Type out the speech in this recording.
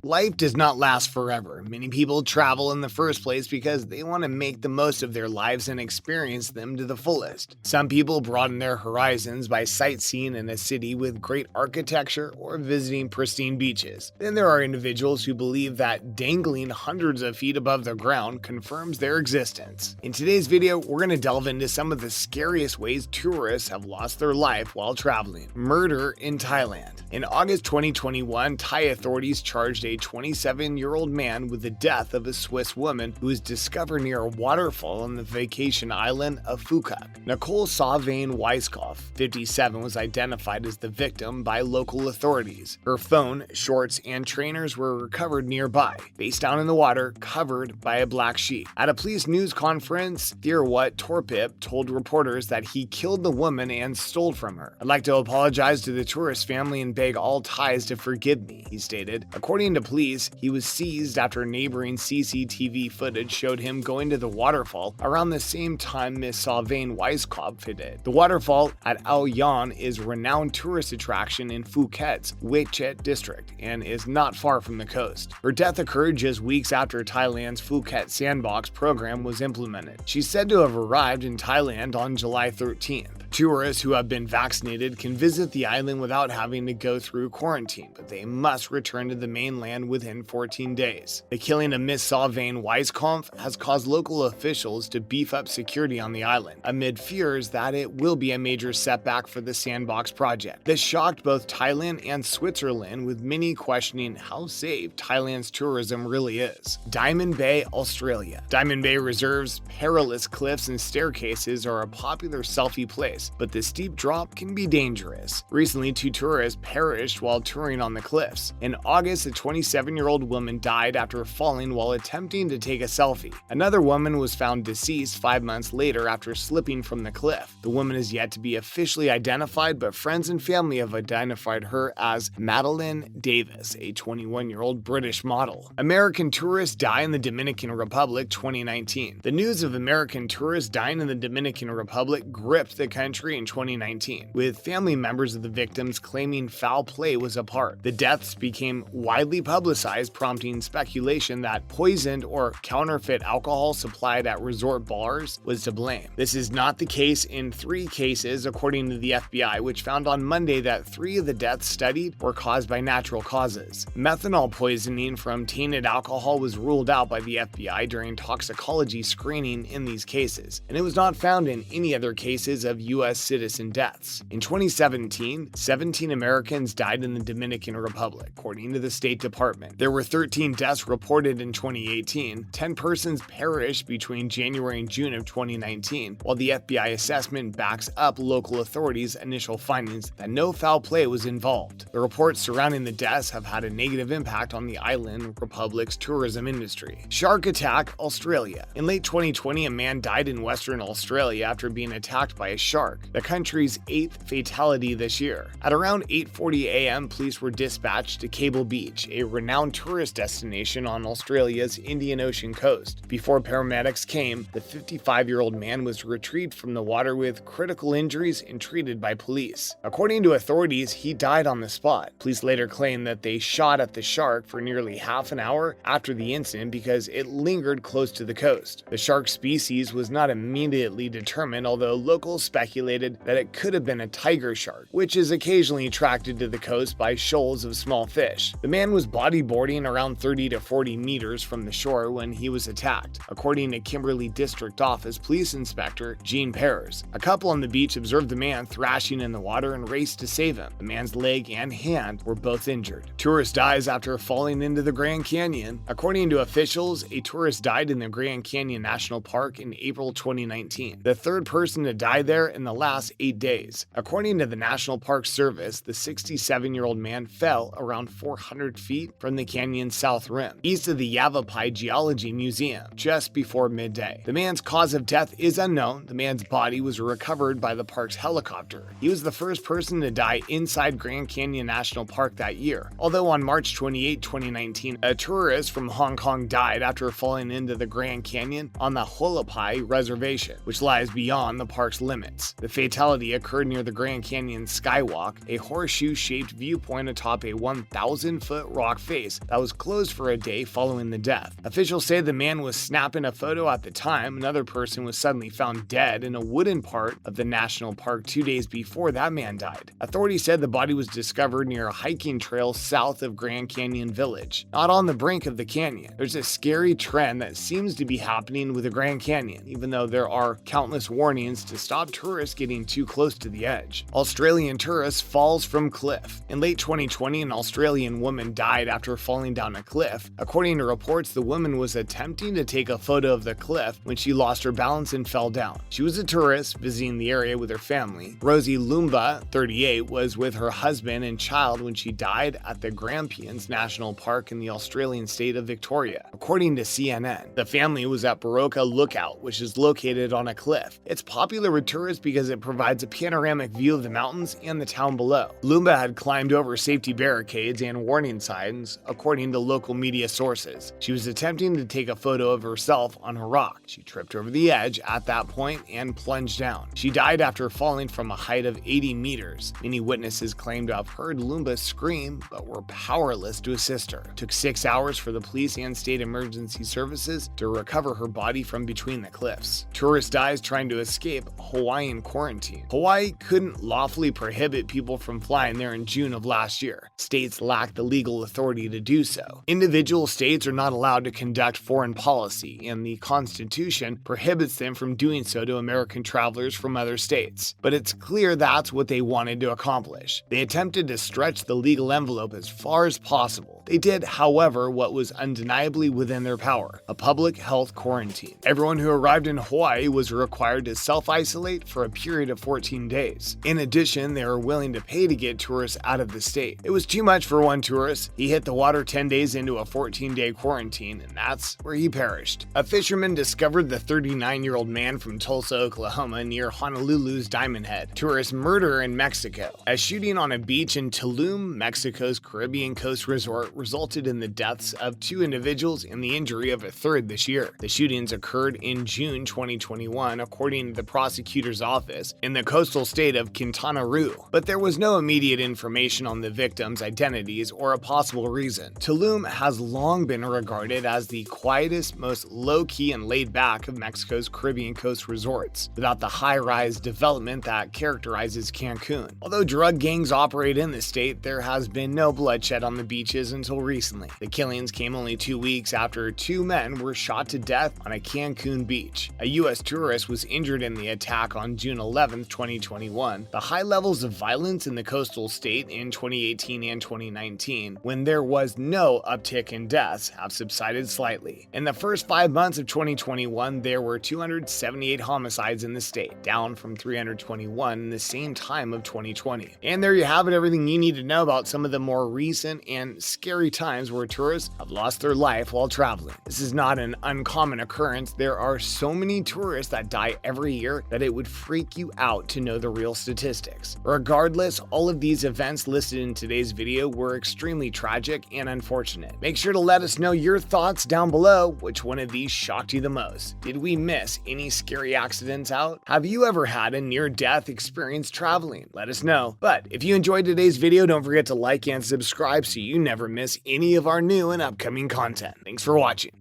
Life does not last forever. Many people travel in the first place because they want to make the most of their lives and experience them to the fullest. Some people broaden their horizons by sightseeing in a city with great architecture or visiting pristine beaches. Then there are individuals who believe that dangling hundreds of feet above the ground confirms their existence. In today's video, we're going to delve into some of the scariest ways tourists have lost their life while traveling. Murder in Thailand. In August 2021, Thai authorities charged a 27-year-old man with the death of a Swiss woman who was discovered near a waterfall on the vacation island of Phuket. Nicole Sauvain Weiskopf, 57, was identified as the victim by local authorities. Her phone, shorts, and trainers were recovered nearby, face down in the water, covered by a black sheet. At a police news conference, Thirwat Torpip told reporters that he killed the woman and stole from her. "I'd like to apologize to the tourist family and beg all Thais to forgive me," he stated. According to police, he was seized after neighboring CCTV footage showed him going to the waterfall around the same time Miss Sauvain Weiskopf did. The waterfall at Ao Yan is a renowned tourist attraction in Phuket's Whie district and is not far from the coast. Her death occurred just weeks after Thailand's Phuket Sandbox program was implemented. She's said to have arrived in Thailand on July 13th. Tourists who have been vaccinated can visit the island without having to go through quarantine, but they must return to the mainland within 14 days. The killing of Miss Sauvain Weiskopf has caused local officials to beef up security on the island, amid fears that it will be a major setback for the Sandbox project. This shocked both Thailand and Switzerland, with many questioning how safe Thailand's tourism really is. Diamond Bay, Australia. Diamond Bay reserves, perilous cliffs, and staircases are a popular selfie place, but the steep drop can be dangerous. Recently, 2 tourists perished while touring on the cliffs. In August, a 27-year-old woman died after falling while attempting to take a selfie. Another woman was found deceased 5 months later after slipping from the cliff. The woman is yet to be officially identified, but friends and family have identified her as Madeline Davis, a 21-year-old British model. American tourists die in the Dominican Republic 2019. The news of American tourists dying in the Dominican Republic gripped the country in 2019, with family members of the victims claiming foul play was a part. The deaths became widely publicized, prompting speculation that poisoned or counterfeit alcohol supplied at resort bars was to blame. This is not the case in 3 cases, according to the FBI, which found on Monday that 3 of the deaths studied were caused by natural causes. Methanol poisoning from tainted alcohol was ruled out by the FBI during toxicology screening in these cases, and it was not found in any other cases of U.S. citizen deaths. In 2017, 17 Americans died in the Dominican Republic, according to the State Department. There were 13 deaths reported in 2018. 10 persons perished between January and June of 2019, while the FBI assessment backs up local authorities' initial findings that no foul play was involved. The reports surrounding the deaths have had a negative impact on the island republic's tourism industry. Shark attack, Australia. In late 2020, a man died in Western Australia after being attacked by a shark, the country's 8th fatality this year. At around 8:40 a.m., police were dispatched to Cable Beach, a renowned tourist destination on Australia's Indian Ocean coast. Before paramedics came, the 55-year-old man was retrieved from the water with critical injuries and treated by police. According to authorities, he died on the spot. Police later claimed that they shot at the shark for nearly half an hour after the incident because it lingered close to the coast. The shark species was not immediately determined, although locals speculated that it could have been a tiger shark, which is occasionally attracted to the coast by shoals of small fish. The man was bodyboarding around 30 to 40 meters from the shore when he was attacked, according to Kimberley District Office Police Inspector Gene Pears. A couple on the beach observed the man thrashing in the water and raced to save him. The man's leg and hand were both injured. Tourist dies after falling into the Grand Canyon. According to officials, a tourist died in the Grand Canyon National Park in April 2019, the 3rd person to die there in the last 8 days. According to the National Park Service, the 67-year-old man fell around 400 feet from the canyon's south rim, east of the Yavapai Geology Museum, just before midday. The man's cause of death is unknown. The man's body was recovered by the park's helicopter. He was the first person to die inside Grand Canyon National Park that year, although on March 28, 2019, a tourist from Hong Kong died after falling into the Grand Canyon on the Hualapai Reservation, which lies beyond the park's limits. The fatality occurred near the Grand Canyon Skywalk, a horseshoe-shaped viewpoint atop a 1,000-foot rock face that was closed for a day following the death. Officials say the man was snapping a photo at the time. Another person was suddenly found dead in a wooden part of the national park 2 days before that man died. Authorities said the body was discovered near a hiking trail south of Grand Canyon Village, not on the brink of the canyon. There's a scary trend that seems to be happening with the Grand Canyon, even though there are countless warnings to stop tourists getting too close to the edge. Australian tourist falls from cliff. In late 2020, an Australian woman died after falling down a cliff. According to reports, the woman was attempting to take a photo of the cliff when she lost her balance and fell down. She was a tourist visiting the area with her family. Rosie Lumba, 38, was with her husband and child when she died at the Grampians National Park in the Australian state of Victoria. According to CNN, the family was at Barocca Lookout, which is located on a cliff. It's popular with tourists because it provides a panoramic view of the mountains and the town below. Lumba had climbed over safety barricades and warning signs, according to local media sources. She was attempting to take a photo of herself on a rock. She tripped over the edge at that point and plunged down. She died after falling from a height of 80 meters. Many witnesses claimed to have heard Lumba scream, but were powerless to assist her. It took 6 hours for the police and state emergency services to recover her body from between the cliffs. Tourist dies trying to escape Hawaiian quarantine. Hawaii couldn't lawfully prohibit people from flying there in June of last year. States lacked the legal authority to do so. Individual states are not allowed to conduct foreign policy, and the Constitution prohibits them from doing so to American travelers from other states. But it's clear that's what they wanted to accomplish. They attempted to stretch the legal envelope as far as possible. They did, however, what was undeniably within their power: a public health quarantine. Everyone who arrived in Hawaii was required to self-isolate for a period of 14 days. In addition, they were willing to pay to get tourists out of the state. It was too much for one tourist. He hit the water 10 days into a 14-day quarantine, and that's where he perished. A fisherman discovered the 39-year-old man from Tulsa, Oklahoma, near Honolulu's Diamond Head. Tourist murder in Mexico. A shooting on a beach in Tulum, Mexico's Caribbean coast resort, resulted in the deaths of 2 individuals and the injury of a third this year. The shootings occurred in June 2021, according to the prosecutor's office, in the coastal state of Quintana Roo. But there was no immediate information on the victims' identities or a possible reason. Tulum has long been regarded as the quietest, most low-key and laid-back of Mexico's Caribbean coast resorts, without the high-rise development that characterizes Cancun. Although drug gangs operate in the state, there has been no bloodshed on the beaches until recently. The killings came only 2 weeks after 2 men were shot to death on a Cancun beach. A U.S. tourist was injured in the attack on June 11, 2021. The high levels of violence in the coastal state in 2018 and 2019, when there was no uptick in deaths, have subsided slightly. In the first 5 months of 2021, there were 278 homicides in the state, down from 321 in the same time of 2020. And there you have it, everything you need to know about some of the more recent and scary times where tourists have lost their life while traveling. This is not an uncommon occurrence. There are so many tourists that die every year that it would freak you out to know the real statistics. Regardless, all of these events listed in today's video were extremely tragic and unfortunate. Make sure to let us know your thoughts down below. Which one of these shocked you the most? Did we miss any scary accidents out? Have you ever had a near-death experience traveling? Let us know. But if you enjoyed today's video, don't forget to like and subscribe so you never miss any of our new and upcoming content. Thanks for watching.